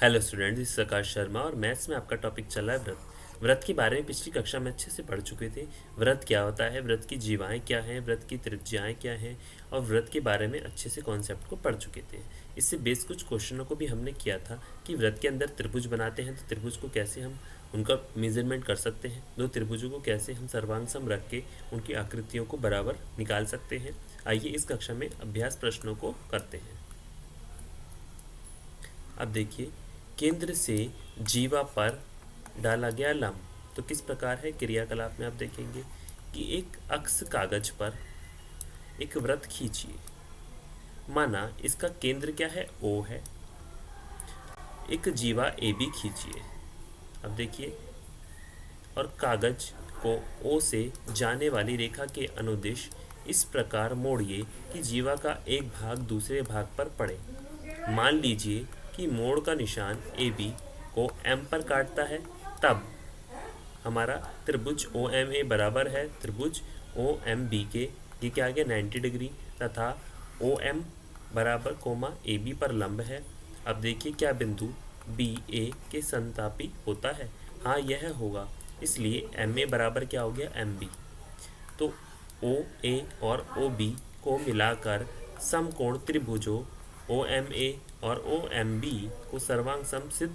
Hello student, this is आकाश शर्मा और maths में आपका टॉपिक चल रहा है व्रत। व्रत के बारे में पिछली कक्षा में अच्छे से पढ़ चुके थे। व्रत क्या होता है, व्रत की जीवाएं क्या हैं, व्रत की त्रिज्याएं क्या हैं और व्रत के बारे में अच्छे से कॉन्सेप्ट को पढ़ चुके थे। इससे बेस कुछ क्वेश्चनों को भी हमने किया था कि व्रत के अंदर त्रिभुज बनाते हैं तो त्रिभुज को कैसे हम उनका मेजरमेंट कर सकते हैं, दो त्रिभुजों को कैसे हम सर्वांग सम रख के उनकी आकृतियों को बराबर निकाल सकते हैं। आइए इस कक्षा में अभ्यास प्रश्नों को करते हैं। अब देखिए, केंद्र से जीवा पर डाला गया लंब तो किस प्रकार है। क्रियाकलाप में आप देखेंगे कि एक अक्ष कागज पर एक वृत्त खींचिए। माना इसका केंद्र क्या है, O है। एक जीवा AB खींचिए। अब देखिए, और कागज को O से जाने वाली रेखा के अनुदिश इस प्रकार मोड़िए कि जीवा का एक भाग दूसरे भाग पर पड़े। मान लीजिए कि मोड़ का निशान AB को M पर काटता है, तब हमारा त्रिभुज OMA बराबर है त्रिभुज OMB के। ये क्या आ गया, 90 डिग्री, तथा OM बराबर कोमा AB पर लंब है। अब देखिए, क्या बिंदु BA के संतापी होता है? हाँ, यह होगा। इसलिए MA बराबर क्या हो गया, MB। तो OA और OB को मिलाकर समकोण त्रिभुजों OMA और OMB को सर्वांग सम सिद्ध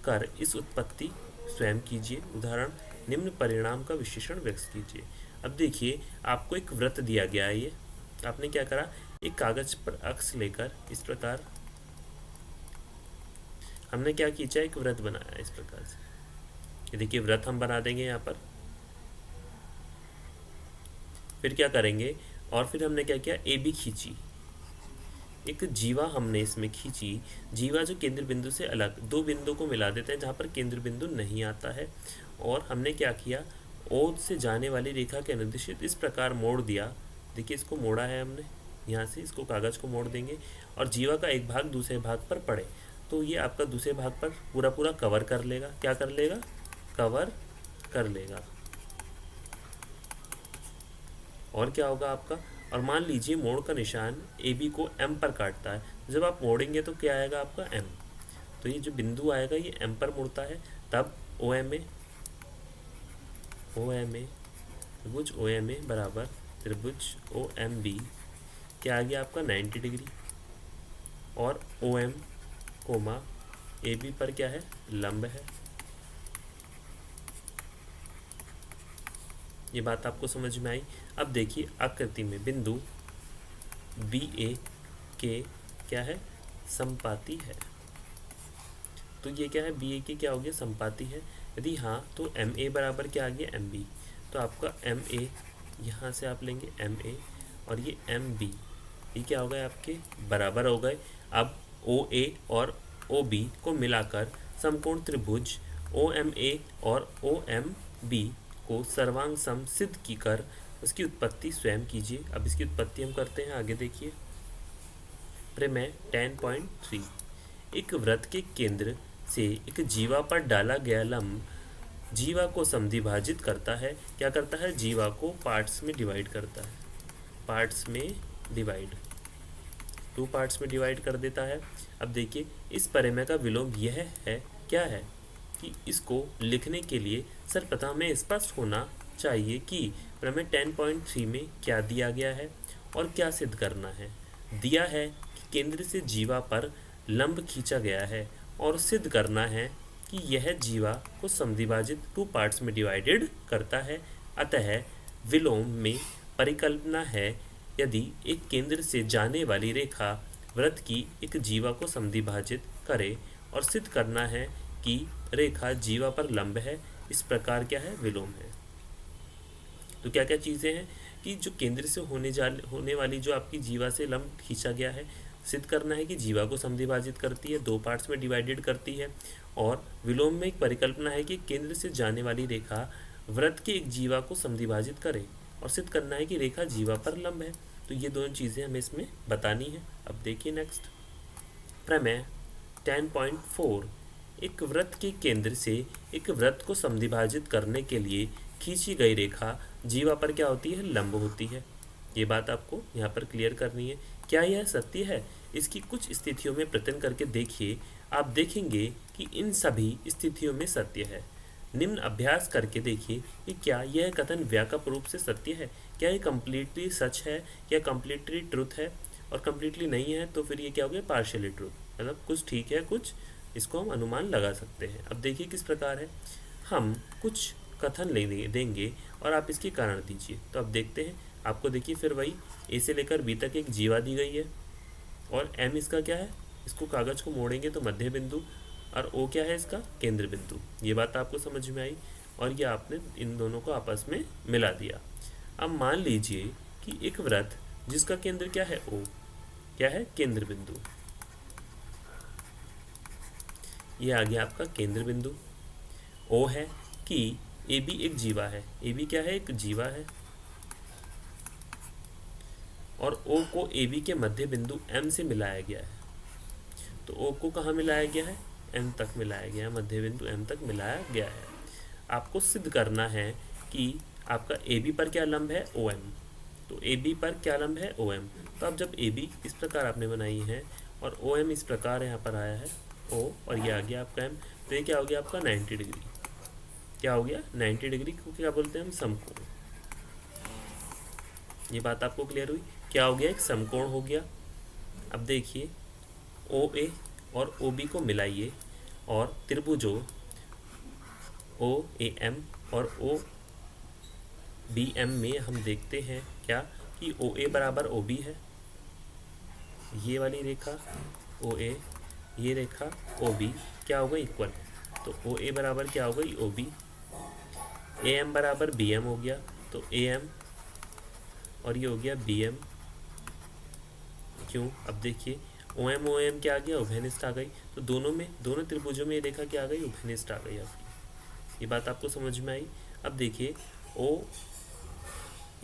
कर इस उत्पत्ति स्वयं कीजिए। उदाहरण, निम्न परिणाम का विशेषण व्यक्त कीजिए। अब देखिए, आपको एक वृत्त दिया गया है। ये आपने क्या करा, एक कागज पर अक्ष लेकर इस प्रकार हमने क्या खींचा, एक वृत्त बनाया इस प्रकार से। ये देखिए, वृत्त हम बना देंगे यहाँ पर। फिर क्या करेंगे, और फिर हमने क्या किया, AB खींची। एक जीवा हमने इसमें खींची। जीवा जो केंद्र बिंदु से अलग, दो बिंदु को मिला देते हैं जहाँ पर केंद्र बिंदु नहीं आता है। और हमने क्या किया, O से जाने वाली रेखा के अनुदिश इस प्रकार मोड़ दिया। देखिए, इसको मोड़ा है हमने, यहाँ से इसको कागज को मोड़ देंगे और जीवा का एक भाग दूसरे भाग पर पड़े तो ये आपका दूसरे भाग पर पूरा पूरा कवर कर लेगा। क्या कर लेगा, कवर कर लेगा। और क्या होगा आपका, और मान लीजिए मोड़ का निशान AB को M पर काटता है। जब आप मोड़ेंगे तो क्या आएगा आपका, M। तो ये जो बिंदु आएगा ये M पर मुड़ता है। तब OMA त्रिभुज OMA बराबर त्रिभुज OMB क्या आ गया आपका, 90 डिग्री। और OM कोमा AB पर क्या है, लंब है। ये बात आपको समझ में आई। अब देखिए, आकृति में बिंदु BA के क्या है, समपाती है। तो ये क्या है, BA के क्या हो गया, समपाती है। यदि हाँ तो MA बराबर क्या आ गया, MB। तो आपका MA यहाँ से आप लेंगे MA और ये MB, ये क्या हो गए आपके, बराबर हो गए। अब OA और OB को मिलाकर समकोण त्रिभुज OMA और OMB को सर्वांग सम सिद्ध की कर उसकी उत्पत्ति स्वयं कीजिए। अब इसकी उत्पत्ति हम करते हैं, आगे देखिए। प्रमेय 10.3, एक वृत्त के केंद्र से एक जीवा पर डाला गया लंब जीवा को समद्विभाजित करता है। क्या करता है, जीवा को पार्ट्स में डिवाइड करता है। पार्ट्स में डिवाइड, 2 पार्ट्स में डिवाइड कर देता है। अब देखिए, इस प्रमेय का विलोम यह है, क्या है कि इसको लिखने के लिए सर्वप्रथम हमें स्पष्ट होना चाहिए कि प्रमेय 10.3 में क्या दिया गया है और क्या सिद्ध करना है। दिया है कि केंद्र से जीवा पर लंब खींचा गया है और सिद्ध करना है कि यह जीवा को समद्विभाजित 2 पार्ट्स में डिवाइडेड करता है। अतः विलोम में परिकल्पना है, यदि एक केंद्र से जाने वाली रेखा वृत्त की एक जीवा को समद्विभाजित करे और सिद्ध करना है कि रेखा जीवा पर लंब है। इस प्रकार क्या है, विलोम है। तो क्या क्या चीज़ें हैं कि जो केंद्र से होने वाली जो आपकी जीवा से लंब खींचा गया है, सिद्ध करना है कि जीवा को समद्विभाजित करती है, 2 पार्ट्स में डिवाइडेड करती है। और विलोम में एक परिकल्पना है कि केंद्र से जाने वाली रेखा वृत्त के एक जीवा को समद्विभाजित करे और सिद्ध करना है कि रेखा जीवा पर लंब है। तो ये दोनों चीज़ें हमें इसमें बतानी है। अब देखिए नेक्स्ट, प्रमेय 10.4, एक वृत्त के केंद्र से एक वृत्त को समद्विभाजित करने के लिए खींची गई रेखा जीवा पर क्या होती है, लंब होती है। ये बात आपको यहाँ पर क्लियर करनी है। क्या यह सत्य है इसकी कुछ स्थितियों में प्रयत्न करके देखिए, आप देखेंगे कि इन सभी स्थितियों में सत्य है। निम्न अभ्यास करके देखिए कि क्या यह कथन व्यापक रूप से सत्य है, क्या ये कम्प्लीटली सच है या कम्प्लीटली ट्रुथ है, और कम्प्लीटली नहीं है तो फिर ये क्या हो गया, पार्शियली ट्रुथ, मतलब कुछ ठीक है कुछ इसको हम अनुमान लगा सकते हैं। अब देखिए किस प्रकार है, हम कुछ कथन ले देंगे और आप इसके कारण दीजिए। तो अब देखते हैं, आपको देखिए फिर वही ए से लेकर बी तक एक जीवा दी गई है और एम इसका क्या है, इसको कागज़ को मोड़ेंगे तो मध्य बिंदु, और ओ क्या है इसका, केंद्र बिंदु। ये बात आपको समझ में आई और ये आपने इन दोनों को आपस में मिला दिया। अब मान लीजिए कि एक वृत्त जिसका केंद्र क्या है, ओ, क्या है, केंद्र बिंदु, ये आ गया आपका केंद्र बिंदु। ओ है कि ए बी एक जीवा है, ए बी क्या है, एक जीवा है, और ओ को ए बी के मध्य बिंदु एम से मिलाया गया है। तो ओ को कहाँ मिलाया गया है, एम तक मिलाया गया है, मध्य बिंदु एम तक मिलाया गया है। आपको सिद्ध करना है कि आपका ए बी पर क्या लंब है, ओ एम। तो ए बी पर क्या लंब है, ओ एम। तो अब जब ए बी इस प्रकार आपने बनाई है और ओ एम इस प्रकार यहाँ पर आया है, ओ, और ये आ गया आपका एम, तो ये क्या हो गया आपका 90 डिग्री। क्या हो गया, 90 डिग्री को क्या बोलते हैं हम, समकोण। ये बात आपको क्लियर हुई, क्या हो गया, एक समकोण हो गया। अब देखिए ओ ए और ओ बी को मिलाइए और त्रिभुजों ओ ए एम और ओ बी एम में हम देखते हैं क्या कि ओ ए बराबर ओ बी है, ये वाली रेखा ओ ए, ये रेखा ओ बी क्या होगा, इक्वल। तो ओ ए बराबर क्या होगा, ओ बी। ए एम बराबर बी एम हो गया, तो ए एम और ये हो गया बी एम। क्यों, अब देखिए ओ एम क्या आ गया, उभयनिष्ठ आ गई। तो दोनों में, दोनों त्रिभुजों में ये रेखा क्या आ गई, उभयनिष्ठ आ गई आपकी। ये बात आपको समझ में आई। अब देखिए ओ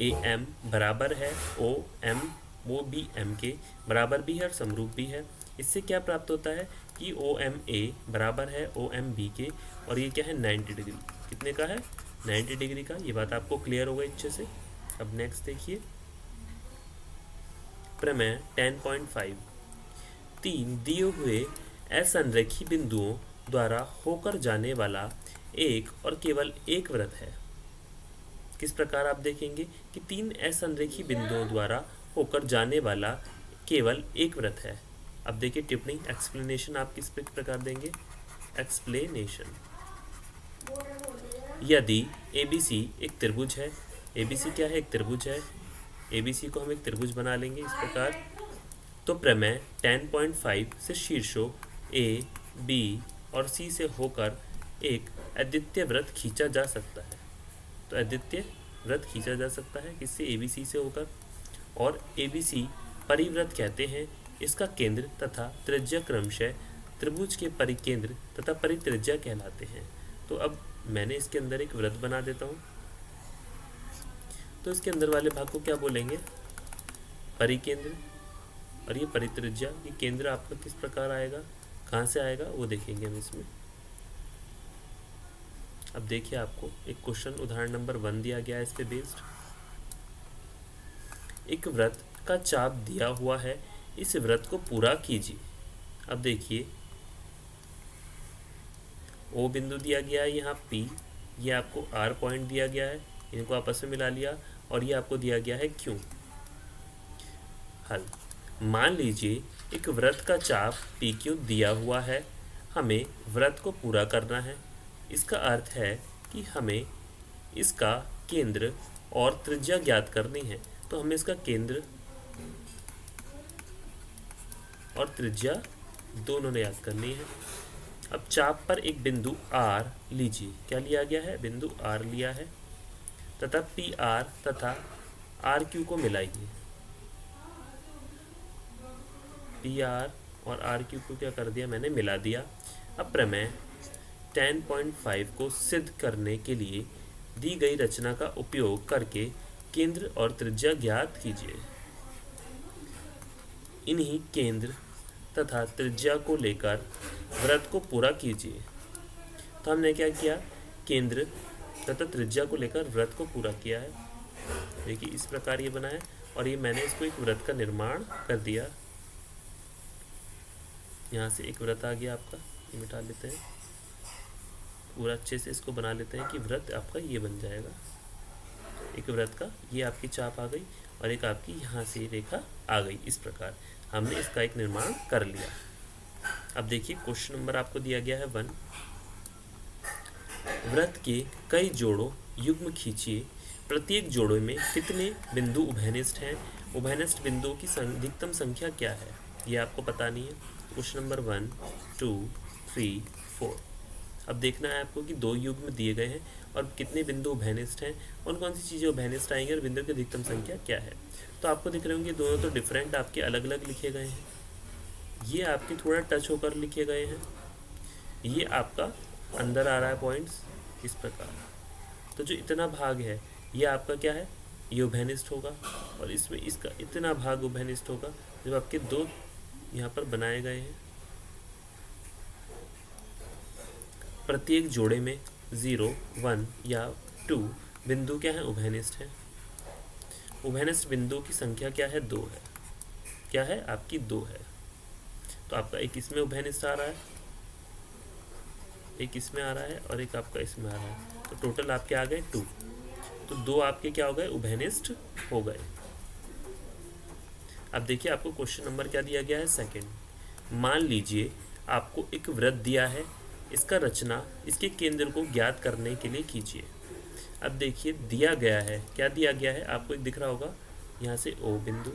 ए एम बराबर है ओ एम, वो बी एम के बराबर भी है और समरूप भी है। इससे क्या प्राप्त होता है कि ओ एम ए बराबर है ओ एम बी के, और ये क्या है 90 डिग्री, कितने का है, 90 डिग्री का। ये बात आपको क्लियर हो गई अच्छे से। अब नेक्स्ट देखिए प्रमेय 10.5, तीन दिए हुए असंरेखी बिंदुओं द्वारा होकर जाने वाला एक और केवल एक वृत्त है। किस प्रकार आप देखेंगे कि तीन असंरेखी बिंदुओं द्वारा होकर जाने वाला केवल एक वृत्त है। अब देखिए टिप्पणी, एक्सप्लेनेशन आप किस प्रकार देंगे, एक्सप्लेनेशन। यदि ABC एक त्रिभुज है, ABC क्या है, एक त्रिभुज है, ABC को हम एक त्रिभुज बना लेंगे इस प्रकार, तो प्रमेय 10.5 से शीर्षों A, B और C से होकर एक अद्वितीय वृत्त खींचा जा सकता है। तो अद्वितीय वृत्त खींचा जा सकता है किससे, ABC से होकर, और ABC परिवृत्त कहते हैं। इसका केंद्र तथा त्रिज्या क्रमशः त्रिभुज के परिकेंद्र तथा परित्रिज्या कहलाते हैं। तो अब मैंने इसके अंदर एक वृत्त बना देता हूँ, तो इसके अंदर वाले भाग को क्या बोलेंगे, परिकेंद्र, और ये परित्रिज्या, ये केंद्र आपका किस प्रकार आएगा, कहाँ से आएगा वो देखेंगे हम इसमें। अब देखिए आपको एक क्वेश्चन उदाहरण नंबर 1 दिया गया है, इस पे बेस्ड। एक वृत्त का चाप दिया हुआ है, इस वृत्त को पूरा कीजिए। अब देखिए ओ बिंदु दिया गया है यहाँ P, ये आपको R पॉइंट दिया गया है, इनको आपस में मिला लिया, और ये आपको दिया गया है Q। हल, मान लीजिए एक वृत्त का चाप PQ दिया हुआ है, हमें वृत्त को पूरा करना है। इसका अर्थ है कि हमें इसका केंद्र और त्रिज्या ज्ञात करनी है। तो हमें इसका केंद्र और त्रिज्या दोनों ने याद करनी है। अब चाप पर एक बिंदु R लीजिए, क्या लिया गया है, बिंदु R लिया है, तथा PR तथा RQ को मिलाइए। PR और RQ को क्या कर दिया, मैंने मिला दिया। अब प्रमेय 10.5 को सिद्ध करने के लिए दी गई रचना का उपयोग करके केंद्र और त्रिज्या ज्ञात कीजिए। इन्हीं केंद्र तथा त्रिज्या को लेकर वृत्त को पूरा कीजिए। तो हमने क्या किया, केंद्र तथा त्रिज्या को लेकर वृत्त को पूरा किया है। देखिए इस प्रकार ये बना है, और ये मैंने इसको एक वृत्त का निर्माण कर दिया। यहाँ से एक वृत्त आ गया आपका, ये मिटा लेते हैं, पूरा अच्छे से इसको बना लेते हैं कि वृत्त आपका ये बन जाएगा। एक वृत्त का ये आपकी चाप आ गई और एक आपकी यहाँ से रेखा आ गई। इस प्रकार हमने इसका एक निर्माण कर लिया। अब देखिए क्वेश्चन नंबर आपको दिया गया है 1। वृत्त के कई जोड़ों युग्म खींचिए, प्रत्येक जोड़े में कितने बिंदु उभयनिष्ठ हैं, उभयनिष्ठ बिंदुओं की अधिकतम संख्या क्या है, ये आपको पता नहीं है। Question number 1, 2, 3, 4। अब देखना है आपको कि 2 युग्म दिए गए हैं और कितने बिंदु उभयनिष्ठ हैं, कौन कौन सी चीज़ें उभयनिष्ठ आएंगे और बिंदु की अधिकतम संख्या क्या है। तो आपको दिख रहे होंगे दोनों तो डिफरेंट आपके अलग अलग लिखे गए हैं, ये आपके थोड़ा टच होकर लिखे गए हैं, ये आपका अंदर आ रहा है पॉइंट्स इस प्रकार। तो जो इतना भाग है ये आपका क्या है, ये उभयनिष्ठ होगा और इसमें इसका इतना भाग उभयनिष्ठ होगा जब आपके 2 यहाँ पर बनाए गए हैं। प्रत्येक जोड़े में 0, 1 या 2 बिंदु क्या है, उभयनिष्ठ है। उभयनिष्ठ बिंदु की संख्या क्या है, 2 है। क्या है आपकी 2 है। तो आपका एक इसमें उभयनिष्ठ आ रहा है, एक इसमें आ रहा है और एक आपका इसमें आ रहा है। तो टोटल आपके आ गए 2। तो 2 आपके क्या हो गए, उभयनिष्ठ हो गए। अब देखिए आपको क्वेश्चन नंबर क्या दिया गया है, 2। मान लीजिए आपको एक वृत्त दिया है, इसका रचना इसके केंद्र को ज्ञात करने के लिए कीजिए। अब देखिए दिया गया है, क्या दिया गया है आपको, एक दिख रहा होगा यहाँ से O बिंदु,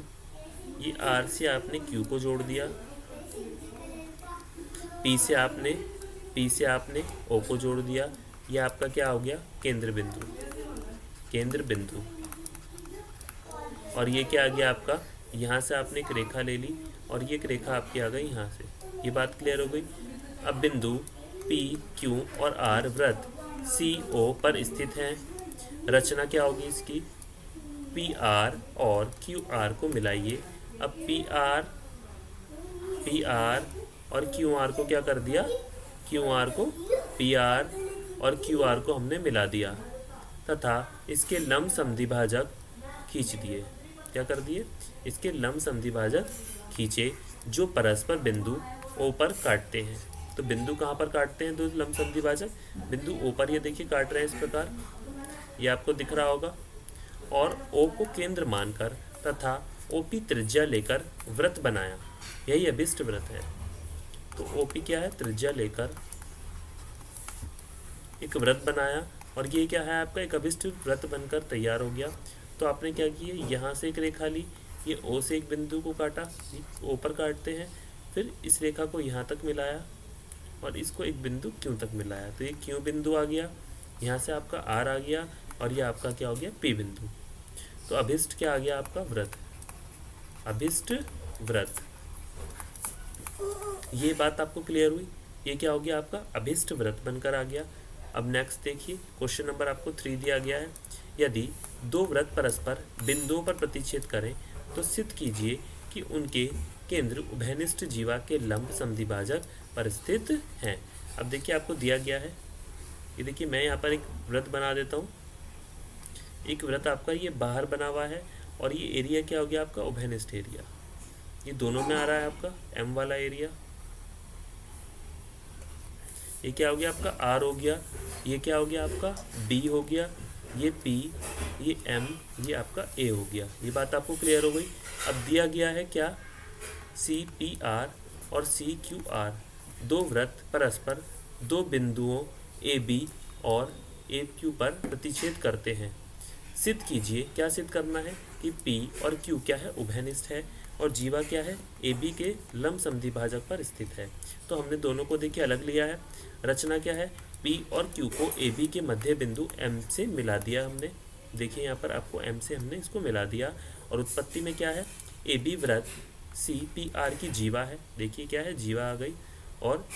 ये R से आपने Q को जोड़ दिया, P से आपने O को जोड़ दिया, ये आपका क्या हो गया, केंद्र बिंदु। और ये क्या आ गया आपका, यहाँ से आपने एक रेखा ले ली और ये एक रेखा आपकी आ गई यहाँ से। ये बात क्लियर हो गई। अब बिंदु P, Q और R वृत्त CO पर स्थित हैं। रचना क्या होगी इसकी, PR और QR को मिलाइए। अब PR और QR को क्या कर दिया, QR को PR और QR को हमने मिला दिया तथा इसके लंब समद्विभाजक खींच दिए। क्या कर दिए, इसके लंब समद्विभाजक खींचे जो परस्पर बिंदु O पर काटते हैं। तो बिंदु कहाँ पर काटते हैं, 2 लंब समद्विभाजक बिंदु O पर, ये देखिए काट रहे हैं इस प्रकार, ये आपको दिख रहा होगा। और O को केंद्र मानकर तथा OP त्रिज्या लेकर वृत्त बनाया, यही अभिष्ट वृत्त है। तो OP क्या है, त्रिज्या लेकर एक वृत्त बनाया और ये क्या है आपका, एक अभिष्ट वृत्त बनकर तैयार हो गया। तो आपने क्या किया, यहाँ से एक रेखा ली, ये O से एक बिंदु को काटा, O पर काटते हैं, फिर इस रेखा को यहाँ तक मिलाया और इसको एक बिंदु Q तक मिलाया। तो ये Q बिंदु आ गया, यहाँ से आपका R आ गया और ये आपका क्या हो गया, P बिंदु। तो अभिष्ट क्या आ गया आपका, वृत्त, अभिष्ट वृत्त। ये बात आपको क्लियर हुई, ये क्या हो गया आपका, अभिष्ट वृत्त बनकर आ गया। अब नेक्स्ट देखिए क्वेश्चन नंबर आपको 3 दिया गया है। यदि 2 वृत्त परस्पर बिंदुओं पर प्रतिच्छेद करें तो सिद्ध कीजिए कि उनके केंद्र उभयनिष्ठ जीवा के लंब समद्विभाजक पर स्थित हैं। अब देखिए आपको दिया गया है, ये देखिए मैं यहाँ पर एक वृत्त बना देता हूँ। एक वृत्त आपका ये बाहर बना हुआ है और ये एरिया क्या हो गया आपका, उभयनिष्ठ एरिया। ये दोनों में आ रहा है आपका M वाला एरिया। ये क्या हो गया आपका, R हो गया, ये क्या हो गया आपका, B हो गया, ये P, ये M, ये आपका A हो गया। ये बात आपको क्लियर हो गई। अब दिया गया है क्या, CPR और CQR 2 वृत्त परस्पर 2 बिंदुओं AB और AQ पर प्रतिच्छेद करते हैं। सिद्ध कीजिए, क्या सिद्ध करना है कि P और Q क्या है, उभयनिष्ठ है और जीवा क्या है, AB के लंब समद्विभाजक पर स्थित है। तो हमने दोनों को देखिए अलग लिया है। रचना क्या है, P और Q को AB के मध्य बिंदु M से मिला दिया हमने। देखिए यहाँ पर आपको M से हमने इसको मिला दिया और उत्पत्ति में क्या है, AB वृत्त CPR की जीवा है। देखिए क्या है, जीवा आ गई और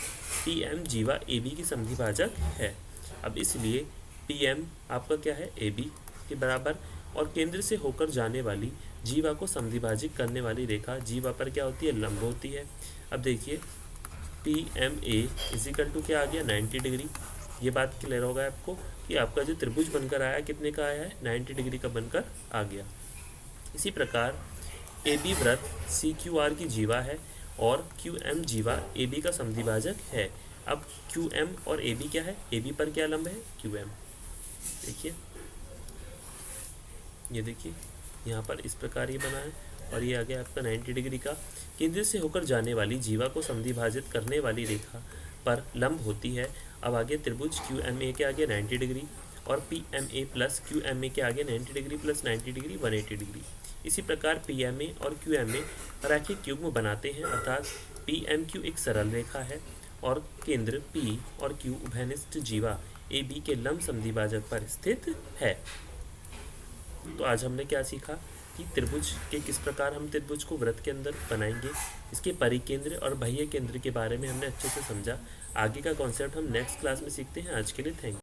PM जीवा AB की समद्विभाजक है। अब इसलिए PM आपका क्या है, AB के बराबर और केंद्र से होकर जाने वाली जीवा को समद्विभाजित करने वाली रेखा जीवा पर क्या होती है, लंब होती है। अब देखिए PMA इजिकल टू क्या आ गया, 90 डिग्री। ये बात क्लियर होगा आपको कि आपका जो त्रिभुज बनकर आया कितने का आया है, 90 डिग्री का बनकर आ गया। इसी प्रकार AB वृत्त CQR की जीवा है और क्यू एम जीवा ए बी का समद्विभाजक है। अब क्यू एम और ए बी क्या है, ए बी पर क्या लंब है, क्यू एम। देखिए ये देखिए यहाँ पर इस प्रकार ये बना है और ये आ गया आपका 90 डिग्री का। केंद्र से होकर जाने वाली जीवा को समद्विभाजित करने वाली रेखा पर लंब होती है। अब आगे त्रिभुज क्यू एम ए के आगे 90 डिग्री और P M A plus Q M A के आगे 90 डिग्री प्लस 90 डिग्री 180 डिग्री। इसी प्रकार पी एम ए और क्यू एम ए रैखिक युग्म बनाते हैं, अर्थात पी एम क्यू एक सरल रेखा है और केंद्र पी और क्यू उभयनिष्ठ जीवा ए बी के लंब समद्विभाजक पर स्थित है। तो आज हमने क्या सीखा कि त्रिभुज के किस प्रकार हम त्रिभुज को वृत्त के अंदर बनाएंगे, इसके परिकेंद्र और बाह्य केंद्र के बारे में हमने अच्छे से समझा। आगे का कॉन्सेप्ट हम नेक्स्ट क्लास में सीखते हैं। आज के लिए थैंक यू।